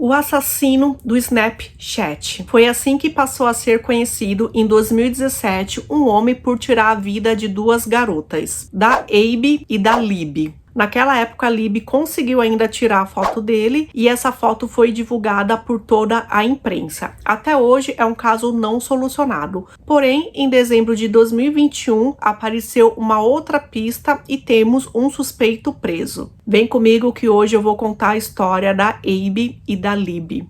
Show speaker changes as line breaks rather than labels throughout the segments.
o assassino do Snapchat. Foi assim que passou a ser conhecido em 2017 um homem por tirar a vida de duas garotas, da Abby e da Libby. Naquela época, a Libby conseguiu ainda tirar a foto dele e essa foto foi divulgada por toda a imprensa. Até hoje é um caso não solucionado. Porém, em dezembro de 2021, apareceu uma outra pista e temos um suspeito preso. Vem comigo que hoje eu vou contar a história da Abby e da Libby.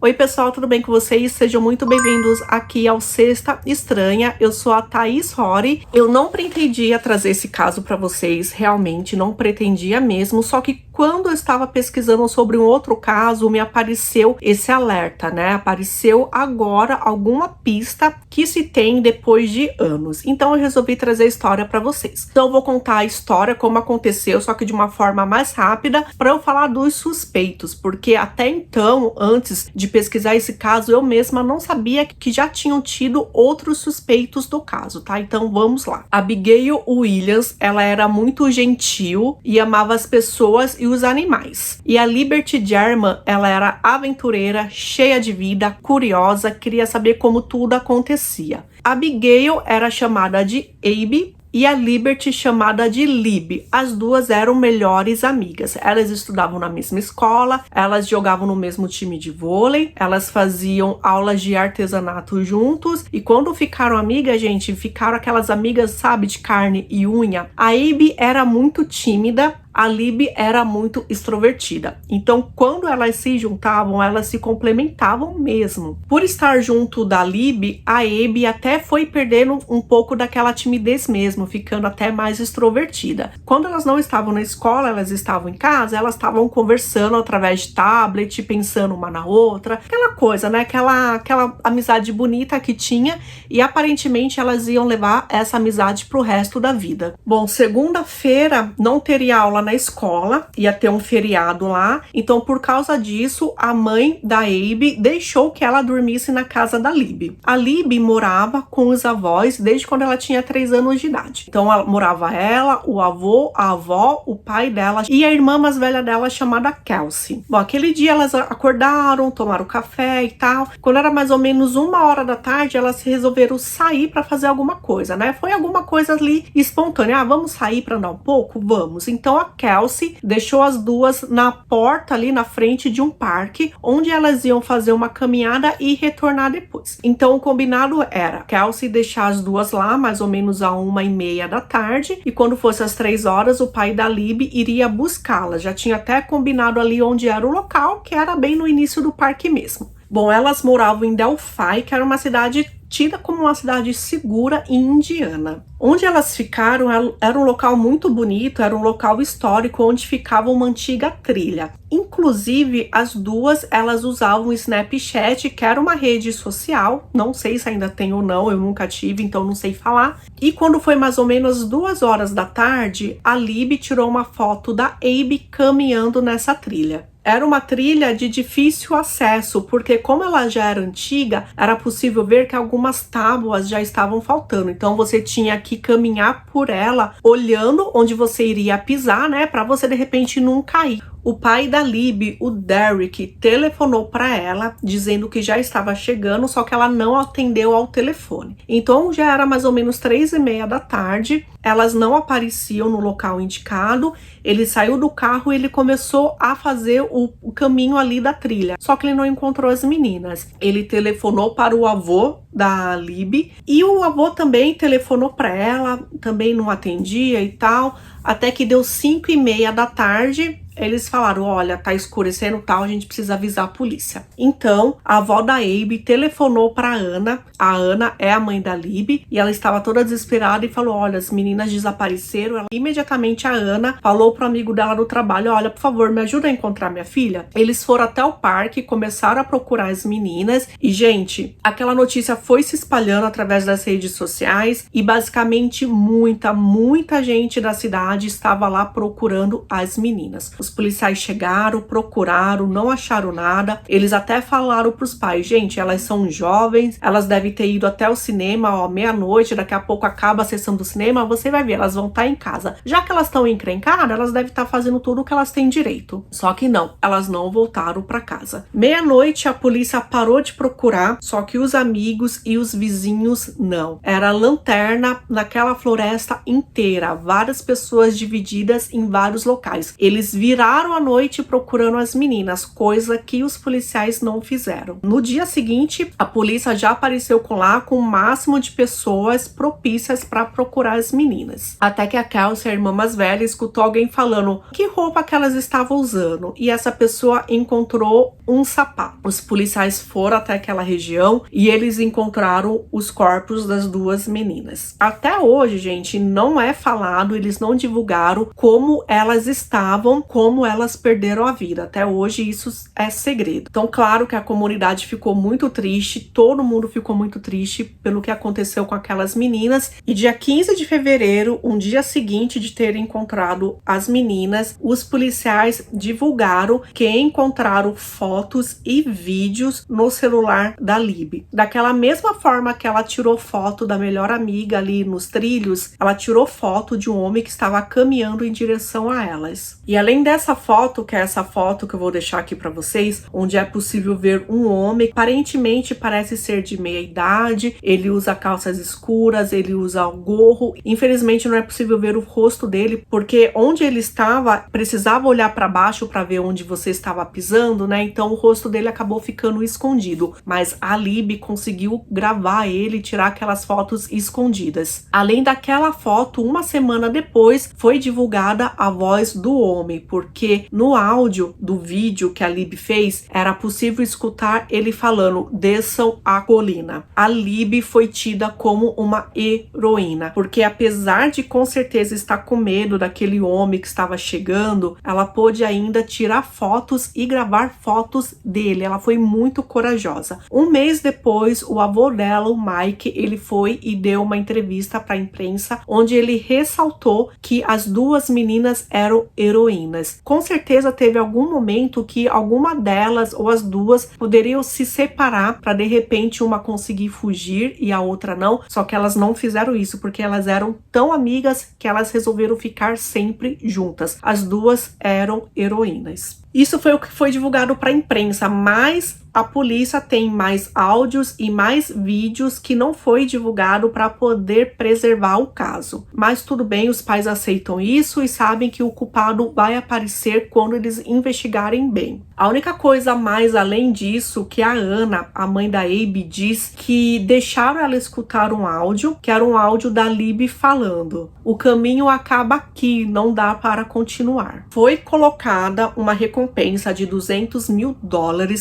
Oi pessoal, tudo bem com vocês? Sejam muito bem-vindos aqui ao Sexta Estranha. Eu sou a Thaís Rory. Eu não pretendia trazer esse caso para vocês, realmente não pretendia mesmo, só que quando eu estava pesquisando sobre um outro caso, me apareceu esse alerta, né? Apareceu agora alguma pista que se tem depois de anos. Então eu resolvi trazer a história para vocês. Então eu vou contar a história como aconteceu, só que de uma forma mais rápida, para eu falar dos suspeitos, porque até então, antes de pesquisar esse caso, eu mesma não sabia que já tinham tido outros suspeitos do caso, tá? Então vamos lá. Abigail Williams, ela era muito gentil e amava as pessoas e os animais. E a Liberty German, ela era aventureira, cheia de vida, curiosa, queria saber como tudo acontecia. Abigail era chamada de Abby e a Liberty chamada de Libby. As duas eram melhores amigas. Elas estudavam na mesma escola, elas jogavam no mesmo time de vôlei, elas faziam aulas de artesanato juntos e quando ficaram amigas, gente, ficaram aquelas amigas, sabe, de carne e unha. A Abby era muito tímida, a Libby era muito extrovertida. Então, quando elas se juntavam, elas se complementavam mesmo. Por estar junto da Libby, a Abby até foi perdendo um pouco daquela timidez mesmo, ficando até mais extrovertida. Quando elas não estavam na escola, elas estavam em casa, elas estavam conversando através de tablet, pensando uma na outra, aquela coisa, né? Aquela amizade bonita que tinha e aparentemente elas iam levar essa amizade pro resto da vida. Bom, segunda-feira não teria aula na escola, ia ter um feriado lá, então por causa disso a mãe da Abby deixou que ela dormisse na casa da Libby. A Libby morava com os avós desde quando ela tinha 3 anos de idade, então morava ela, o avô, a avó, o pai dela e a irmã mais velha dela chamada Kelsey. Bom, aquele dia elas acordaram, tomaram café e tal, quando era mais ou menos 1h da tarde elas resolveram sair para fazer alguma coisa, né? Foi alguma coisa ali espontânea, vamos sair para andar um pouco? Vamos. Então a Kelsey deixou as duas na porta ali na frente de um parque, onde elas iam fazer uma caminhada e retornar depois. Então o combinado era Kelsey deixar as duas lá mais ou menos a 1h30 da tarde e quando fosse às 3 horas o pai da Libby iria buscá-las. Já tinha até combinado ali onde era o local, que era bem no início do parque mesmo. Bom, elas moravam em Delphi, que era uma cidade tida como uma cidade segura e indiana. Onde elas ficaram era um local muito bonito, era um local histórico onde ficava uma antiga trilha. Inclusive, as duas, elas usavam o Snapchat, que era uma rede social, não sei se ainda tem ou não, eu nunca tive, então não sei falar. E quando foi mais ou menos 2 horas da tarde, a Libby tirou uma foto da Abby caminhando nessa trilha. Era uma trilha de difícil acesso, porque como ela já era antiga, era possível ver que algumas tábuas já estavam faltando. Então você tinha que caminhar por ela, olhando onde você iria pisar, né, para você de repente não cair. O pai da Libby, o Derek, telefonou para ela dizendo que já estava chegando, só que ela não atendeu ao telefone. Então já era mais ou menos 3h30 da tarde, elas não apareciam no local indicado. Ele saiu do carro e ele começou a fazer o caminho ali da trilha, só que ele não encontrou as meninas. Ele telefonou para o avô da Libby e o avô também telefonou para ela, também não atendia e tal, até que deu 5h30 da tarde. Eles falaram, olha, tá escurecendo tal, a gente precisa avisar a polícia. Então, a avó da Abby telefonou pra Ana. A Ana é a mãe da Libby e ela estava toda desesperada e falou, olha, as meninas desapareceram. Imediatamente a Ana falou pro amigo dela do trabalho, olha, por favor, me ajuda a encontrar minha filha. Eles foram até o parque, começaram a procurar as meninas e, gente, aquela notícia foi se espalhando através das redes sociais e basicamente muita gente da cidade estava lá procurando as meninas. Os policiais chegaram, procuraram, não acharam nada. Eles até falaram para os pais: gente, elas são jovens, elas devem ter ido até o cinema, ó, meia-noite, daqui a pouco acaba a sessão do cinema, você vai ver, elas vão estar em casa. Já que elas estão encrencadas, elas devem estar fazendo tudo o que elas têm direito. Só que não, elas não voltaram para casa. Meia-noite a polícia parou de procurar, só que os amigos e os vizinhos não. Era lanterna naquela floresta inteira, várias pessoas divididas em vários locais. Eles viraram a noite procurando as meninas, coisa que os policiais não fizeram. No dia seguinte, a polícia já apareceu lá com o máximo de pessoas propícias para procurar as meninas. Até que a Kelsey, a irmã mais velha, escutou alguém falando que roupa que elas estavam usando, e essa pessoa encontrou um sapato. Os policiais foram até aquela região e eles encontraram os corpos das duas meninas. Até hoje, gente, não é falado, eles não divulgaram como elas estavam, como elas perderam a vida. Até hoje isso é segredo. Então, claro que a comunidade ficou muito triste, todo mundo ficou muito triste pelo que aconteceu com aquelas meninas. E dia 15 de fevereiro, um dia seguinte de terem encontrado as meninas, os policiais divulgaram que encontraram fotos e vídeos no celular da Libby. Daquela mesma forma que ela tirou foto da melhor amiga ali nos trilhos, ela tirou foto de um homem que estava caminhando em direção a elas. E além dessa foto, que é essa foto que eu vou deixar aqui para vocês, onde é possível ver um homem, aparentemente parece ser de meia idade, ele usa calças escuras, ele usa gorro. Infelizmente não é possível ver o rosto dele, porque onde ele estava, precisava olhar para baixo para ver onde você estava pisando, né? Então o rosto dele acabou ficando escondido, mas a Libby conseguiu gravar ele e tirar aquelas fotos escondidas. Além daquela foto, uma semana depois foi divulgada a voz do homem, porque no áudio do vídeo que a Libby fez, era possível escutar ele falando: desçam a colina. A Libby foi tida como uma heroína, porque apesar de com certeza estar com medo daquele homem que estava chegando, ela pôde ainda tirar fotos e gravar fotos dele. Ela foi muito corajosa. Um mês depois, o avô dela, o Mike, ele foi e deu uma entrevista para a imprensa, onde ele ressaltou que as duas meninas eram heroínas. Com certeza teve algum momento que alguma delas ou as duas poderiam se separar para de repente uma conseguir fugir e a outra não, só que elas não fizeram isso porque elas eram tão amigas que elas resolveram ficar sempre juntas. As duas eram heroínas. Isso foi o que foi divulgado para a imprensa, mas a polícia tem mais áudios e mais vídeos que não foi divulgado para poder preservar o caso. Mas tudo bem, os pais aceitam isso e sabem que o culpado vai aparecer quando eles investigarem bem. A única coisa mais além disso, que a Ana, a mãe da Abby, diz que deixaram ela escutar um áudio, que era um áudio da Libby falando: o caminho acaba aqui, não dá para continuar. Foi colocada uma recompensa de $200 mil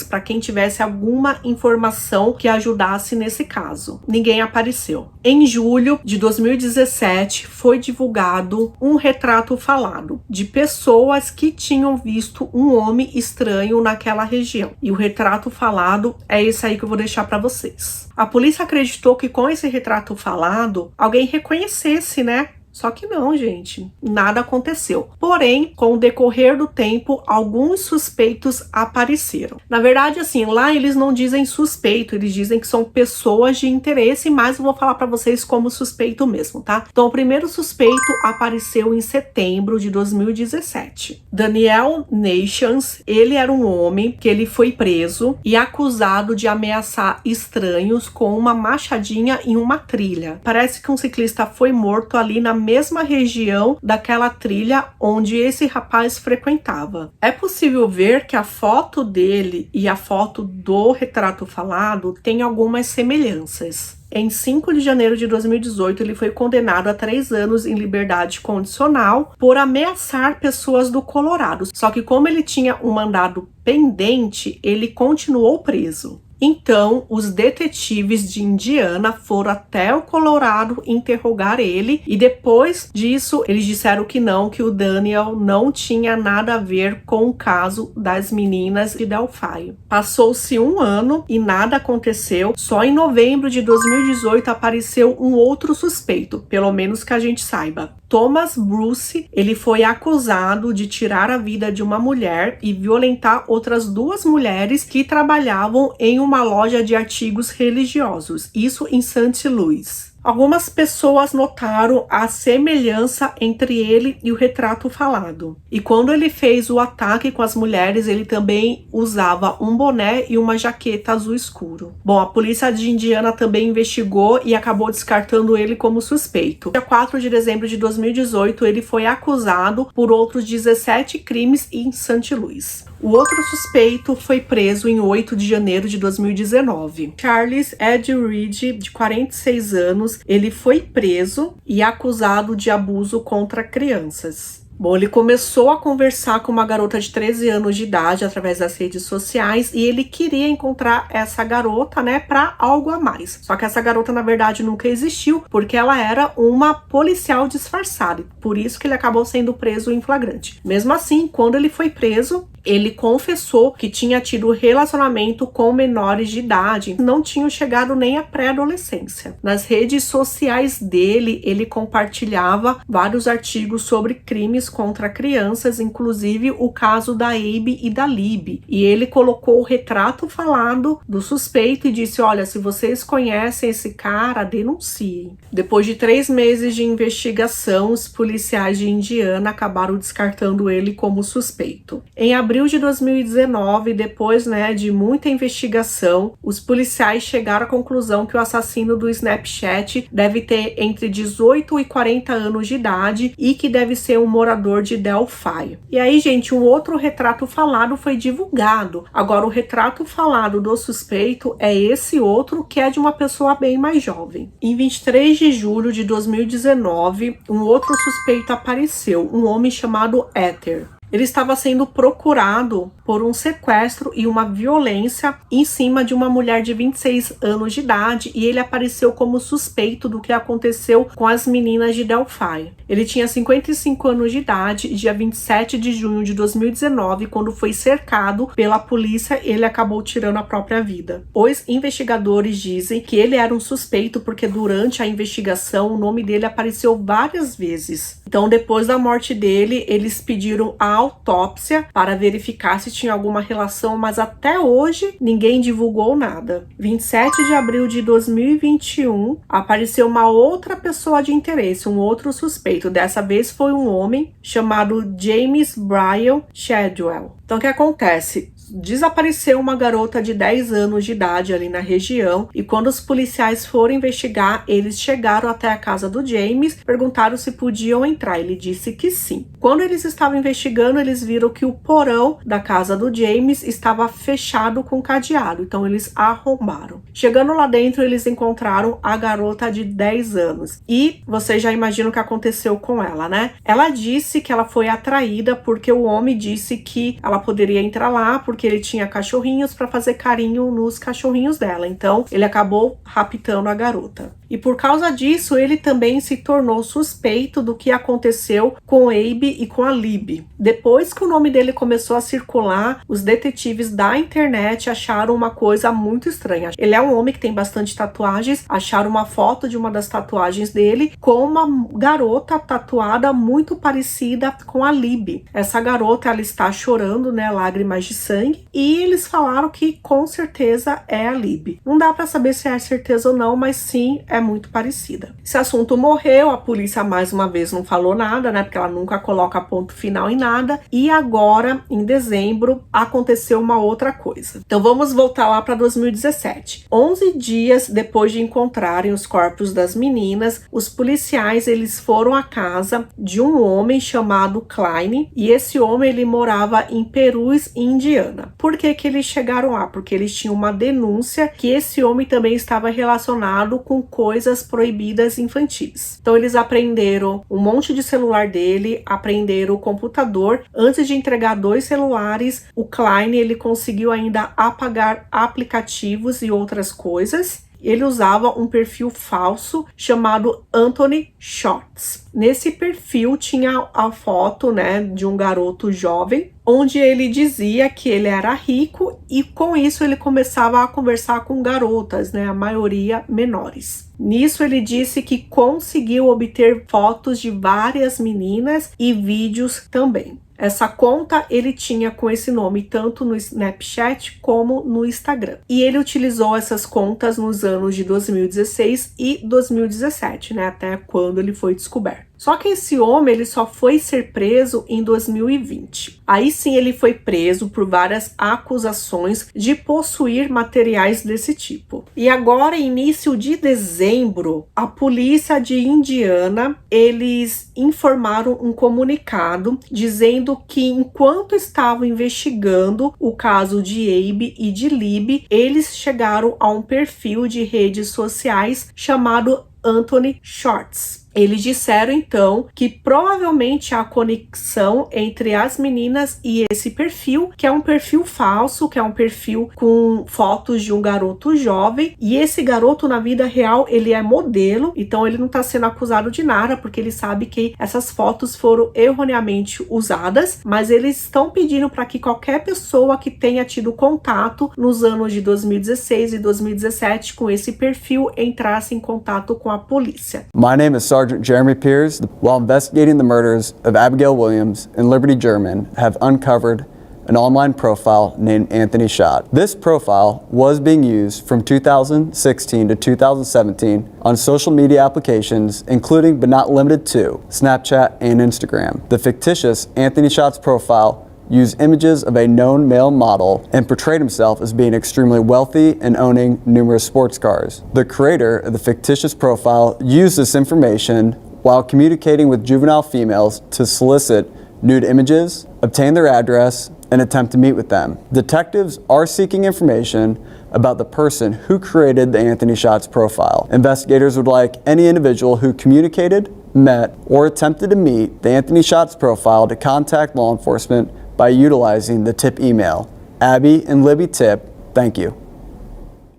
para quem tivesse alguma informação que ajudasse nesse caso. Ninguém apareceu. Em julho de 2017, foi divulgado um retrato falado de pessoas que tinham visto um homem estranho naquela região. E o retrato falado é esse aí que eu vou deixar para vocês. A polícia acreditou que com esse retrato falado, alguém reconhecesse, né? Só que não, gente, nada aconteceu. Porém, com o decorrer do tempo, alguns suspeitos apareceram. Na verdade, assim, lá eles não dizem suspeito, eles dizem que são pessoas de interesse, mas eu vou falar para vocês como suspeito mesmo, tá? Então, o primeiro suspeito apareceu em setembro de 2017. Daniel Nations, ele era um homem que ele foi preso e acusado de ameaçar estranhos com uma machadinha em uma trilha. Parece que um ciclista foi morto ali na mesma região daquela trilha onde esse rapaz frequentava. É possível ver que a foto dele e a foto do retrato falado têm algumas semelhanças. Em 5 de janeiro de 2018, ele foi condenado a 3 anos em liberdade condicional por ameaçar pessoas do Colorado. Só que como ele tinha um mandado pendente, ele continuou preso. Então, os detetives de Indiana foram até o Colorado interrogar ele e depois disso eles disseram que não, que o Daniel não tinha nada a ver com o caso das meninas de Delphi. Passou-se um ano e nada aconteceu. Só em novembro de 2018 apareceu um outro suspeito, pelo menos que a gente saiba. Thomas Bruce, ele foi acusado de tirar a vida de uma mulher e violentar outras 2 mulheres que trabalhavam em uma loja de artigos religiosos, isso em St. Louis. Algumas pessoas notaram a semelhança entre ele e o retrato falado. E quando ele fez o ataque com as mulheres, ele também usava um boné e uma jaqueta azul escuro. Bom, a polícia de Indiana também investigou e acabou descartando ele como suspeito. No dia 4 de dezembro de 2018, ele foi acusado por outros 17 crimes em St. Louis. O outro suspeito foi preso em 8 de janeiro de 2019. Charles Ed Reed, de 46 anos, ele foi preso e acusado de abuso contra crianças. Bom, ele começou a conversar com uma garota de 13 anos de idade através das redes sociais e ele queria encontrar essa garota, né, para algo a mais. Só que essa garota, na verdade, nunca existiu, porque ela era uma policial disfarçada. Por isso que ele acabou sendo preso em flagrante. Mesmo assim, quando ele foi preso, ele confessou que tinha tido relacionamento com menores de idade, não tinham chegado nem à pré-adolescência. Nas redes sociais dele, ele compartilhava vários artigos sobre crimes contra crianças, inclusive o caso da Abby e da Libby. E ele colocou o retrato falado do suspeito e disse: olha, se vocês conhecem esse cara, denunciem. Depois de 3 meses de investigação, os policiais de Indiana acabaram descartando ele como suspeito. Em abril de 2019, depois, de muita investigação, os policiais chegaram à conclusão que o assassino do Snapchat deve ter entre 18 e 40 anos de idade e que deve ser um morador de Delphi. E aí, gente, um outro retrato falado foi divulgado. Agora, o retrato falado do suspeito é esse outro, que é de uma pessoa bem mais jovem. Em 23 de julho de 2019, um outro suspeito apareceu, um homem chamado Ether. Ele estava sendo procurado por um sequestro e uma violência em cima de uma mulher de 26 anos de idade e ele apareceu como suspeito do que aconteceu com as meninas de Delphi. Ele tinha 55 anos de idade e dia 27 de junho de 2019, quando foi cercado pela polícia, ele acabou tirando a própria vida. Os investigadores dizem que ele era um suspeito porque durante a investigação o nome dele apareceu várias vezes. Então, depois da morte dele, eles pediram a autópsia para verificar se tinha alguma relação, mas até hoje ninguém divulgou nada. 27 de abril de 2021, apareceu uma outra pessoa de interesse, um outro suspeito. Dessa vez foi um homem chamado James Brian Shadwell. Então, o que acontece? Desapareceu uma garota de 10 anos de idade ali na região e quando os policiais foram investigar, eles chegaram até a casa do James, perguntaram se podiam entrar. Ele disse que sim. Quando eles estavam investigando, eles viram que o porão da casa do James estava fechado com cadeado, então eles arrombaram. Chegando lá dentro, eles encontraram a garota de 10 anos e vocês já imaginam o que aconteceu com ela, né? Ela disse que ela foi atraída porque o homem disse que ela poderia entrar lá porque ele tinha cachorrinhos para fazer carinho nos cachorrinhos dela. Então, ele acabou raptando a garota. E por causa disso, ele também se tornou suspeito do que aconteceu com Abby e com a Libby. Depois que o nome dele começou a circular, os detetives da internet acharam uma coisa muito estranha. Ele é um homem que tem bastante tatuagens, acharam uma foto de uma das tatuagens dele com uma garota tatuada muito parecida com a Libby. Essa garota, ela está chorando, lágrimas de sangue, e eles falaram que com certeza é a Libby. Não dá para saber se é certeza ou não, mas sim, é muito parecida. Esse assunto morreu, a polícia mais uma vez não falou nada, porque ela nunca coloca ponto final em nada, e agora, em dezembro, aconteceu uma outra coisa. Então vamos voltar lá para 2017. 11 dias depois de encontrarem os corpos das meninas, os policiais, eles foram à casa de um homem chamado Klein, e esse homem, ele morava em Perus, Indiana. Por que eles chegaram lá? Porque eles tinham uma denúncia que esse homem também estava relacionado com coisas coisas proibidas infantis. Então eles apreenderam um monte de celular dele, apreenderam o computador. Antes de entregar 2 celulares, o Klein ele conseguiu ainda apagar aplicativos e outras coisas. Ele usava um perfil falso chamado Anthony Shorts. Nesse perfil tinha a foto, né, de um garoto jovem, onde ele dizia que ele era rico e com isso ele começava a conversar com garotas, né, a maioria menores. Nisso ele disse que conseguiu obter fotos de várias meninas e vídeos também. Essa conta ele tinha com esse nome tanto no Snapchat como no Instagram. E ele utilizou essas contas nos anos de 2016 e 2017, né, até quando ele foi descoberto. Só que esse homem ele só foi ser preso em 2020. Aí sim ele foi preso por várias acusações de possuir materiais desse tipo. E agora, início de dezembro, a polícia de Indiana, eles informaram um comunicado dizendo que enquanto estavam investigando o caso de Abe e de Libby, eles chegaram a um perfil de redes sociais chamado Anthony Shorts. Eles disseram então que provavelmente há conexão entre as meninas e esse perfil, que é um perfil falso, que é um perfil com fotos de um garoto jovem, e esse garoto na vida real ele é modelo, então ele não está sendo acusado de nada, porque ele sabe que essas fotos foram erroneamente usadas, mas eles estão pedindo para que qualquer pessoa que tenha tido contato nos anos de 2016 e 2017 com esse perfil entrasse em contato com a polícia.
My name is Sergeant Jeremy Piers. While investigating the murders of Abigail Williams and Liberty German, have uncovered an online profile named Anthony Schott. This profile was being used from 2016 to 2017 on social media applications, including but not limited to Snapchat and Instagram. The fictitious Anthony Schott's profile used images of a known male model and portrayed himself as being extremely wealthy and owning numerous sports cars. The creator of the fictitious profile used this information while communicating with juvenile females to solicit nude images, obtain their address, and attempt to meet with them. Detectives are seeking information about the person who created the Anthony Schott's profile. Investigators would like any individual who communicated, met, or attempted to meet the Anthony Schott's profile to contact law enforcement by utilizing the tip email. Abby and Libby tip, thank you.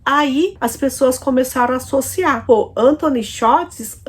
Aí as pessoas começaram a associar. Pô, Anthony Shorts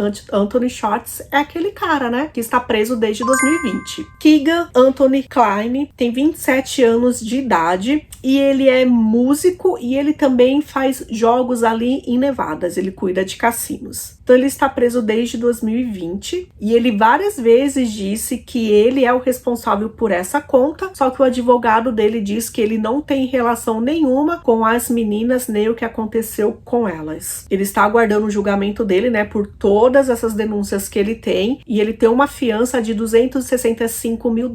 é aquele cara, né? Que está preso desde 2020. Keegan Anthony Klein tem 27 anos de idade e ele é músico e ele também faz jogos ali em Nevadas. Ele cuida de cassinos. Então ele está preso desde 2020 e ele várias vezes disse que ele é o responsável por essa conta, só que o advogado dele diz que ele não tem relação nenhuma com as meninas nem o que aconteceu com elas. Ele está aguardando o julgamento dele, né, por todas essas denúncias que ele tem, e ele tem uma fiança de $265 mil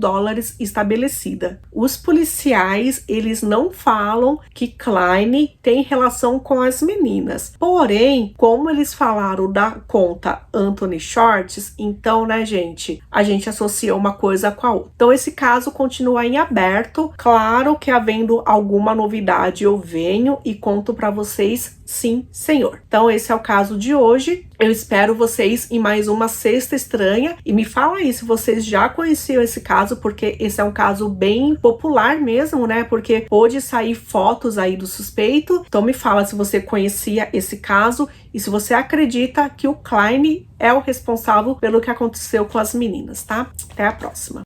estabelecida. Os policiais, eles não falam que Klein tem relação com as meninas. Porém, como eles falaram da conta Anthony Shorts, então, né, gente, a gente associa uma coisa com a outra. Então, esse caso continua em aberto. Claro que havendo alguma novidade, eu venho e conto para vocês, sim, senhor. Então, esse é o caso de hoje. Eu espero vocês em mais uma Sexta Estranha. E me fala aí se vocês já conheciam esse caso, porque esse é um caso bem popular mesmo, né? Porque pôde sair fotos aí do suspeito. Então, me fala se você conhecia esse caso e se você acredita que o Klein é o responsável pelo que aconteceu com as meninas, tá? Até a próxima.